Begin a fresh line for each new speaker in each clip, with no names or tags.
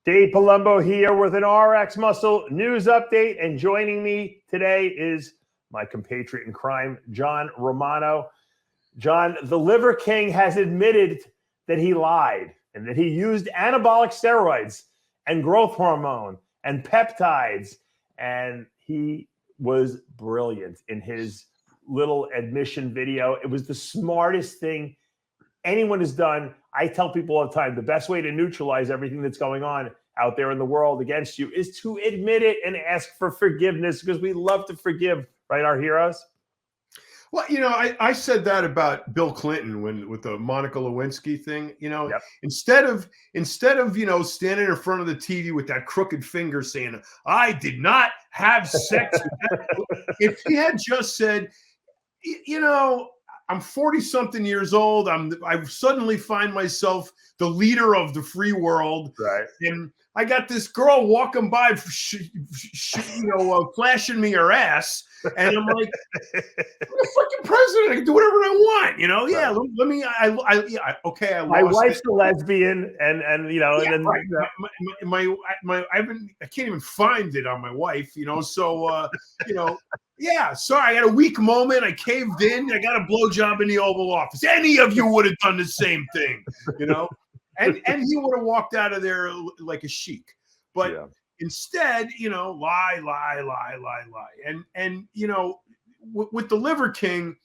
Dave Palumbo here with an RX Muscle news update. And joining me today is my compatriot in crime, John Romano. John, the Liver King has admitted that he lied and that he used anabolic steroids and growth hormone and peptides. And he was brilliant in his little admission video. It was the smartest thing anyone has done. I tell people all the time, the best way to neutralize everything that's going on out there in the world against you is to admit it and ask for forgiveness, because we love to forgive, right, our heroes?
Well, I said that about Bill Clinton with the Monica Lewinsky thing.
Yep.
Instead of standing in front of the TV with that crooked finger saying, "I did not have sex with that," if he had just said, I'm 40-something years old. I suddenly find myself the leader of the free world,
right?
And I got this girl walking by, flashing me her ass, and I'm like, I'm the fucking president. I can do whatever I want, Yeah, right. Let me. Okay.
My wife's a lesbian, and
yeah,
and then
right. I can't even find it on my wife, So yeah. Sorry, I had a weak moment. I caved in. I got a blowjob in the Oval Office. Any of you would have done the same thing, And he would have walked out of there like a sheik. But instead, lie. And with the Liver King,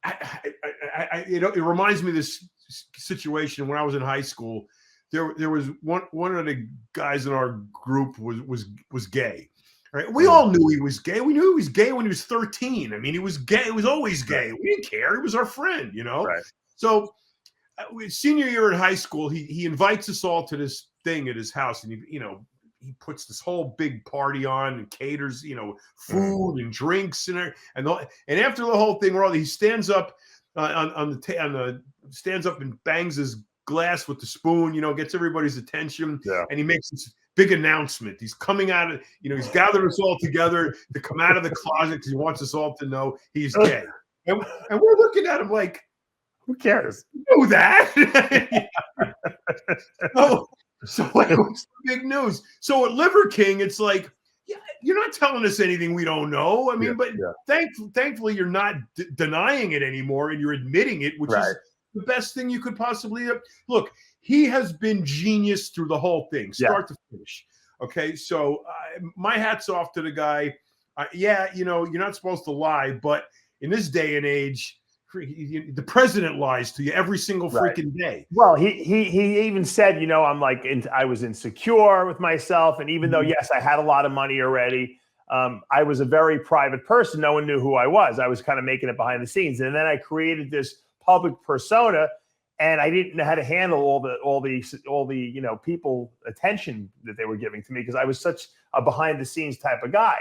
it reminds me of this situation when I was in high school. There was one of the guys in our group was gay. Right? We all knew he was gay. We knew he was gay when he was 13. I mean, he was gay. He was always gay. We didn't care. He was our friend,
Right.
So senior year in high school, he invites us all to this thing at his house, and he puts this whole big party on and caters, food and drinks and after the whole thing, he stands up stands up and bangs his glass with the spoon, gets everybody's attention, and he makes this big announcement. He's coming out of, he's gathered us all together to come out of the closet because he wants us all to know he's gay. And we're looking at him like,
who cares?
You know that. So what's the big news? So at Liver King, it's like, you're not telling us anything we don't know. I mean, thankfully you're not denying it anymore, and you're admitting it, which is the best thing you could possibly have. Look, he has been genius through the whole thing, start to finish. Okay, so my hat's off to the guy. You're not supposed to lie, but in this day and age, the president lies to you every single freaking day.
Well, he even said, I'm like, I was insecure with myself, and even though yes, I had a lot of money already, I was a very private person. No one knew who I was. I was kind of making it behind the scenes, and then I created this public persona, and I didn't know how to handle all the people attention that they were giving to me, because I was such a behind the scenes type of guy.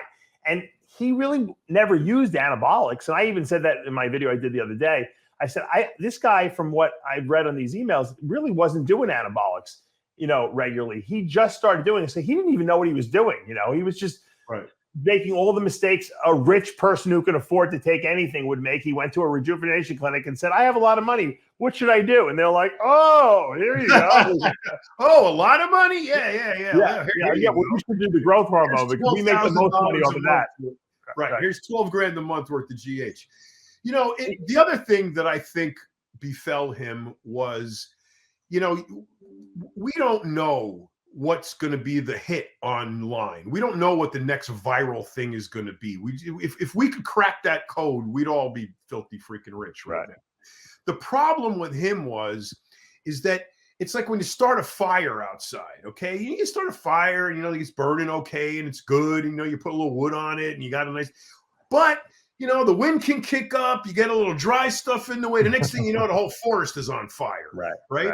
And he really never used anabolics. And I even said that in my video I did the other day. I said, this guy, from what I read on these emails, really wasn't doing anabolics, regularly. He just started doing it. So he didn't even know what he was doing. He was just making all the mistakes a rich person who can afford to take anything would make. He went to a rejuvenation clinic and said, I have a lot of money. What should I do? And they're like, oh, here you go.
Oh, a lot of money? Yeah.
Well, we should do the growth hormone because we make the most money off of that.
Right. Here's $12,000 a month worth of GH. The other thing that I think befell him was, we don't know what's going to be the hit online. We don't know what the next viral thing is going to be. If we could crack that code, we'd all be filthy freaking rich right now. The problem with him is that it's like when you start a fire outside, okay? You start a fire and, it's burning okay and it's good. You put a little wood on it and you got a nice, but, the wind can kick up. You get a little dry stuff in the way. The next thing you know, the whole forest is on fire, right?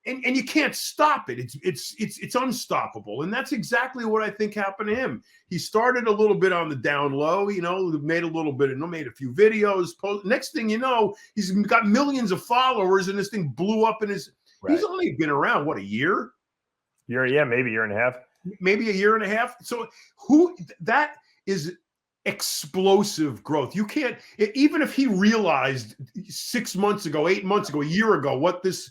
And you can't stop it. It's unstoppable. And that's exactly what I think happened to him. He started a little bit on the down low, made a few videos. Next thing you know, he's got millions of followers and this thing blew up in his, he's only been around, what, a year?
Maybe a year and a half.
Maybe a year and a half. So that is explosive growth. You can't, even if he realized 6 months ago, 8 months ago, a year ago, what this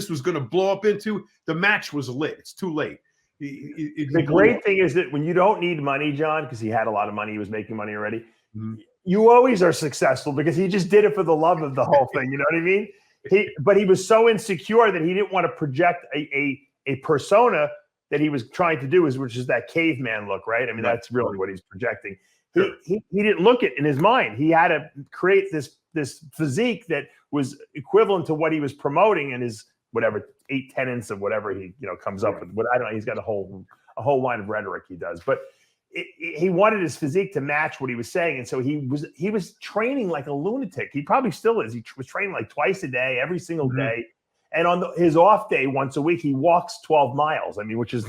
was going to blow up into, the match was lit. It's too late.
The great thing is that when you don't need money, John, because he had a lot of money, he was making money already. You always are successful because he just did it for the love of the whole thing. You know what I mean? But he was so insecure that he didn't want to project a persona that he was trying to do, which is that caveman look, right? I mean, that's really what he's projecting. He didn't look it in his mind. He had to create this physique that was equivalent to what he was promoting in his whatever 8 tenets of whatever he comes up with. But I don't know. He's got a whole line of rhetoric he does, but he wanted his physique to match what he was saying, and so he was training like a lunatic. He probably still is. He was training like twice a day, every single day, and on his off day, once a week, he walks 12 miles. I mean, which is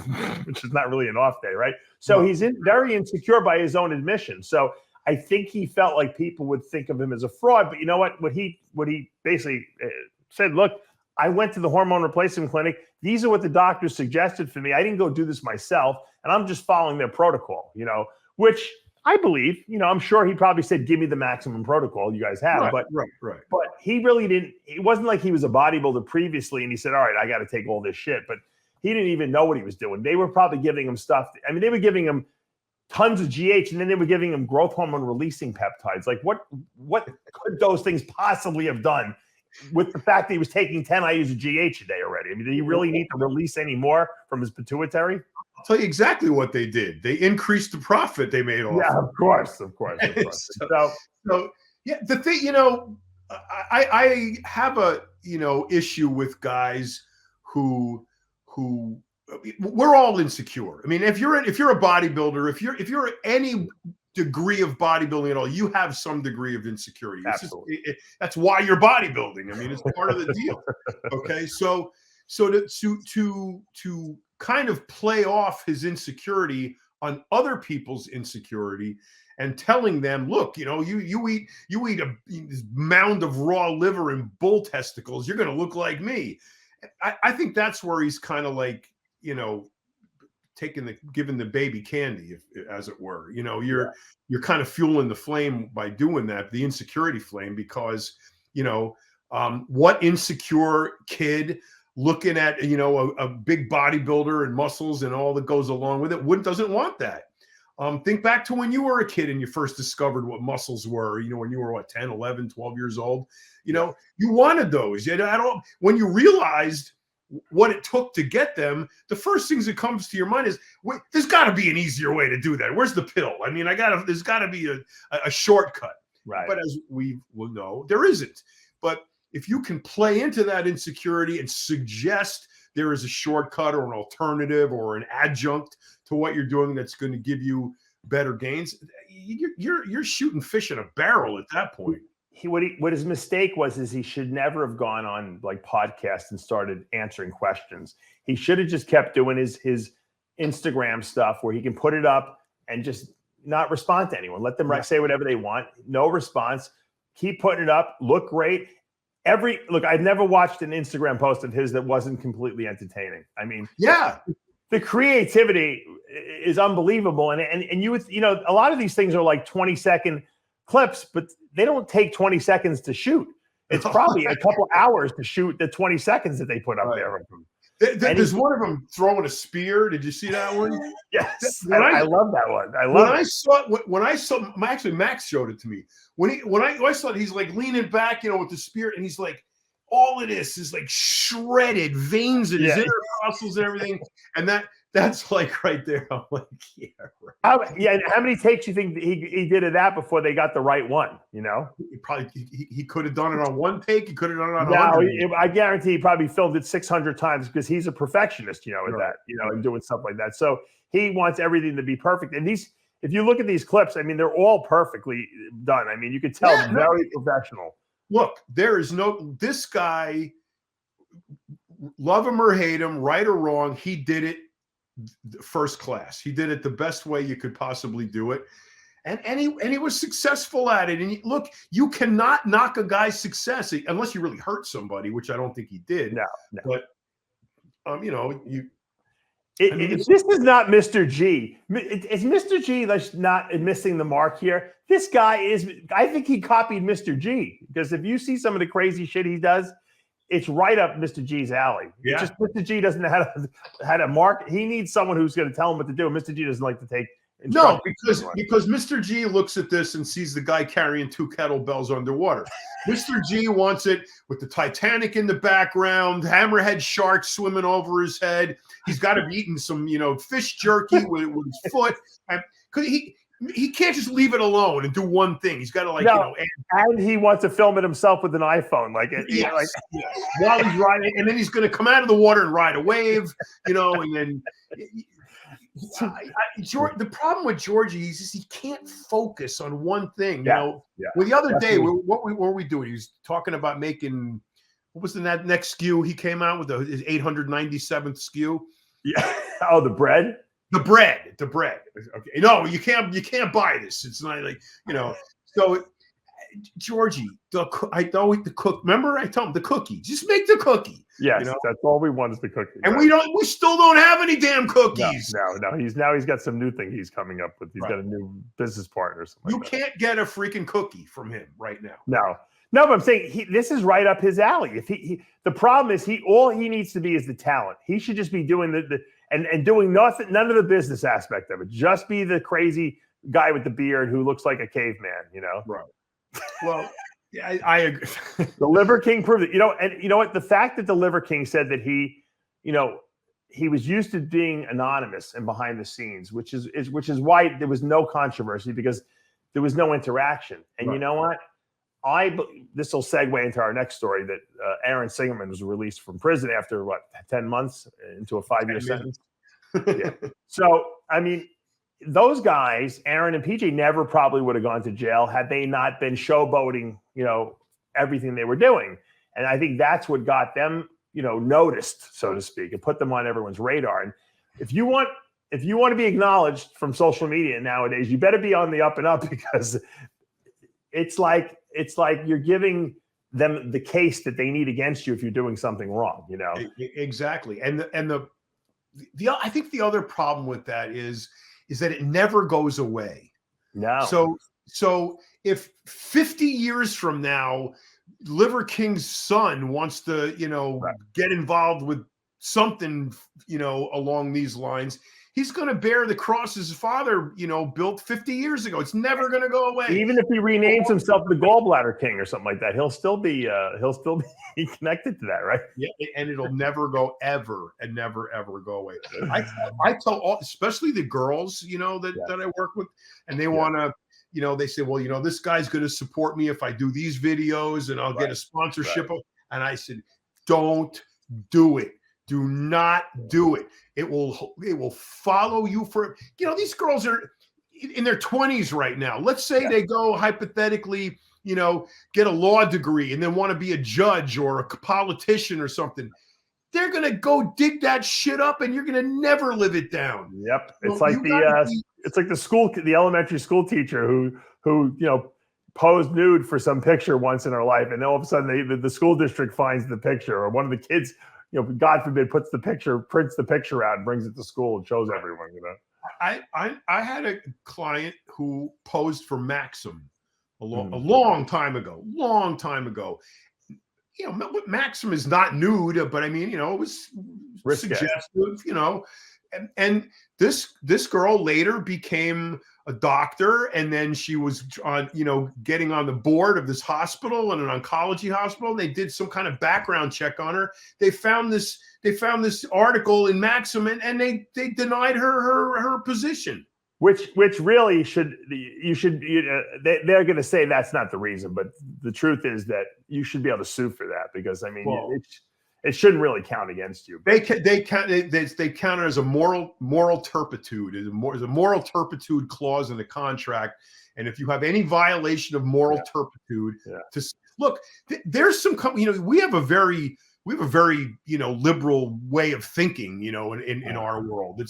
not really an off day, right? So he's very insecure by his own admission. So I think he felt like people would think of him as a fraud. But you know what? What he basically said, look, I went to the hormone replacement clinic. These are what the doctors suggested for me. I didn't go do this myself, and I'm just following their protocol, which I believe, I'm sure he probably said, give me the maximum protocol you guys have. But he really didn't. It wasn't like he was a bodybuilder previously and he said, all right, I got to take all this shit. But he didn't even know what he was doing. They were probably giving him stuff. I mean, they were giving him tons of GH, and then they were giving him growth hormone releasing peptides. Like what could those things possibly have done with the fact that he was taking 10 IUs of GH a day already? I mean, did he really need to release any more from his pituitary?
I'll tell you exactly what they did. They increased the profit they made off.
Yeah, of course. So
yeah, the thing, I have a issue with guys who we're all insecure. I mean, if you're a bodybuilder, if you're any degree of bodybuilding at all, you have some degree of insecurity. That's why you're bodybuilding. I mean, it's part of the deal. Okay, so to kind of play off his insecurity on other people's insecurity and telling them, look, you eat this mound of raw liver and bull testicles, you're going to look like me. I think that's where he's kind of like, giving the baby candy, as it were. You're kind of fueling the flame by doing that, the insecurity flame, because what insecure kid looking at a big bodybuilder and muscles and all that goes along with it doesn't want that. Think back to when you were a kid and you first discovered what muscles were, when you were 10, 11, 12 years old. You wanted those. When you realized what it took to get them, the first things that comes to your mind is, wait, there's got to be an easier way to do that. Where's the pill? I mean, there's got to be a shortcut.
Right.
But as we will know, there isn't. But if you can play into that insecurity and suggest there is a shortcut or an alternative or an adjunct to what you're doing that's going to give you better gains, you're shooting fish in a barrel at that point.
What his mistake was is he should never have gone on like podcasts and started answering questions. He should have just kept doing his Instagram stuff where he can put it up and just not respond to anyone. Let them say whatever they want. No response. Keep putting it up. Look great. I've never watched an Instagram post of his that wasn't completely entertaining. I mean, the creativity is unbelievable. And you would, a lot of these things are like 20-second clips, but they don't take 20 seconds to shoot. It's probably a couple hours to shoot the 20 seconds that they put up there.
There's one of them throwing a spear. Did you see that one?
Yes, I love that one. I saw actually Max showed it to me. When I saw it, he's like leaning back, with the spear, and he's like, all of this is like shredded veins and his inner muscles and everything, and that's like right there. I'm like, yeah, right. And how many takes do you think he did of that before they got the right one?
He could have done it on one take. He could have done it on 100.
I guarantee he probably filmed it 600 times because he's a perfectionist, with that, and doing stuff like that. So he wants everything to be perfect. And if you look at these clips, I mean, they're all perfectly done. I mean, you could tell very professional.
Look, this guy, love him or hate him, right or wrong, he did it first class. He did it the best way you could possibly do it. And he was successful at it. And look, you cannot knock a guy's success unless you really hurt somebody, which I don't think he did.
No.
But,
this is not Mr. G. Is Mr. G not missing the mark here? This guy I think he copied Mr. G, because if you see some of the crazy shit he does, it's right up Mr. G's alley.
Yeah.
It's just Mr. G doesn't know how to market. He needs someone who's going to tell him what to do. Mr. G doesn't like to take
No, because Mr. G looks at this and sees the guy carrying 2 kettlebells underwater. Mr. G wants it with the Titanic in the background, hammerhead shark swimming over his head. He's got to be eating some, fish jerky with his foot. And he can't just leave it alone and do one thing. He's got to
and he wants to film it himself with an iPhone,
yes. While he's riding, and then he's going to come out of the water and ride a wave, and then. The problem with Georgie is he can't focus on one thing. Well, the other day, what were we doing? He was talking about making. What was the next SKU he came out with? His 897th SKU.
Yeah. Oh, the bread.
The bread. Okay. No, you can't buy this. It's not like, So, Georgie, I don't eat the cook. Remember, I told him the cookie. Just make the cookie.
Yes, that's all we want is the cookie.
And we still don't have any damn cookies.
No. He's got some new thing he's coming up with. He's got a new business partner.
You can't get a freaking cookie from him right now.
No, but I'm saying this is right up his alley. If the problem is all he needs to be is the talent. He should just be doing and doing nothing, none of the business aspect of it. Just be the crazy guy with the beard who looks like a caveman,
Right. Well, yeah, I agree.
The Liver King proved it. And you know what? The fact that the Liver King said that he was used to being anonymous and behind the scenes, which is why there was no controversy because there was no interaction. And right. You know what? This will segue into our next story that Aaron Singerman was released from prison after 10 months into a 5-year sentence. Yeah. So, I mean, those guys, Aaron and PJ, never probably would have gone to jail had they not been showboating, everything they were doing. And I think that's what got them, noticed, so to speak, and put them on everyone's radar. And if you want to be acknowledged from social media nowadays, you better be on the up and up because it's like you're giving them the case that they need against you if you're doing something wrong,
Exactly. And I think the other problem with that is that it never goes away.
No.
So if 50 years from now, Liver King's son wants to, right. get involved with something, along these lines, he's going to bear the cross his father, built 50 years ago. It's never going to go away.
Even if he renames himself the Gallbladder King or something like that, he'll still be connected to that, right?
Yeah, and it'll never go ever and never ever go away. I tell especially the girls, that I work with, and they want to, they say, well, this guy's going to support me if I do these videos, and I'll get a sponsorship. Right. And I said, don't do it. Do not do it. It will follow you for, these girls are in their 20s right now. Let's say they go hypothetically, get a law degree and then want to be a judge or a politician or something. They're going to go dig that shit up and you're going to never live it down.
Yep. It's like the elementary school teacher who posed nude for some picture once in her life. And then all of a sudden the school district finds the picture, or one of the kids, God forbid, prints the picture out and brings it to school and shows everyone,
I had a client who posed for Maxim a long time ago. Maxim is not nude, but I mean, it was suggestive, and this girl later became a doctor, and then she was on, getting on the board of this hospital and an oncology hospital. They did some kind of background check on her. They found this article in Maxim, and they denied her position.
Which really they're going to say that's not the reason, but the truth is that you should be able to sue for that because I mean it shouldn't really count against you.
They count it as a moral turpitude. There's a moral turpitude clause in the contract, and if you have any violation of moral turpitude, there's some we have a very liberal way of thinking, in our world.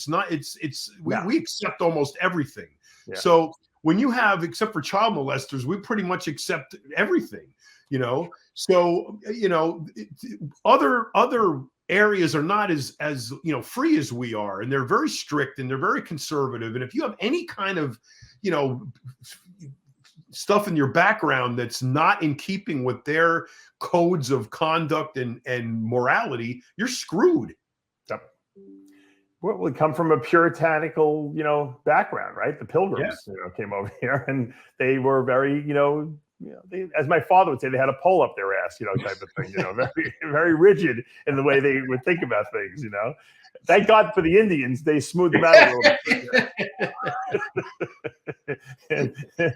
We accept almost everything. Yeah. So when you have, except for child molesters, we pretty much accept everything, So, other areas are not as free as we are, and they're very strict and they're very conservative. And if you have any kind of, stuff in your background that's not in keeping with their codes of conduct and morality, you're screwed.
Yep. Well, we come from a puritanical, background, right? The Pilgrims, came over here, and they were very, they, as my father would say, they had a pole up their ass, type of thing, very, very rigid in the way they would think about things, Thank God for the Indians; they smoothed them out a little bit.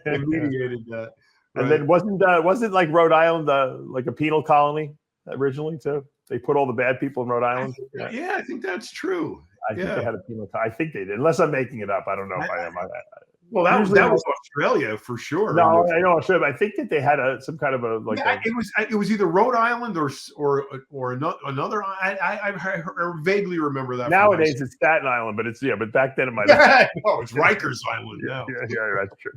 They mediated that. Right.
And then wasn't like Rhode Island like a penal colony originally too? They put all the bad people in Rhode Island.
I think that's true.
I think they had a penal. I think they did, unless I'm making it up. I don't know if I am.
Well, that was Australia for sure.
No, I know Australia. But I think that they had some kind of
it was either Rhode Island or another. I vaguely remember that.
Nowadays it's Staten Island, but but back then it might have.
No, it's Rikers Island.
Yeah, that's true.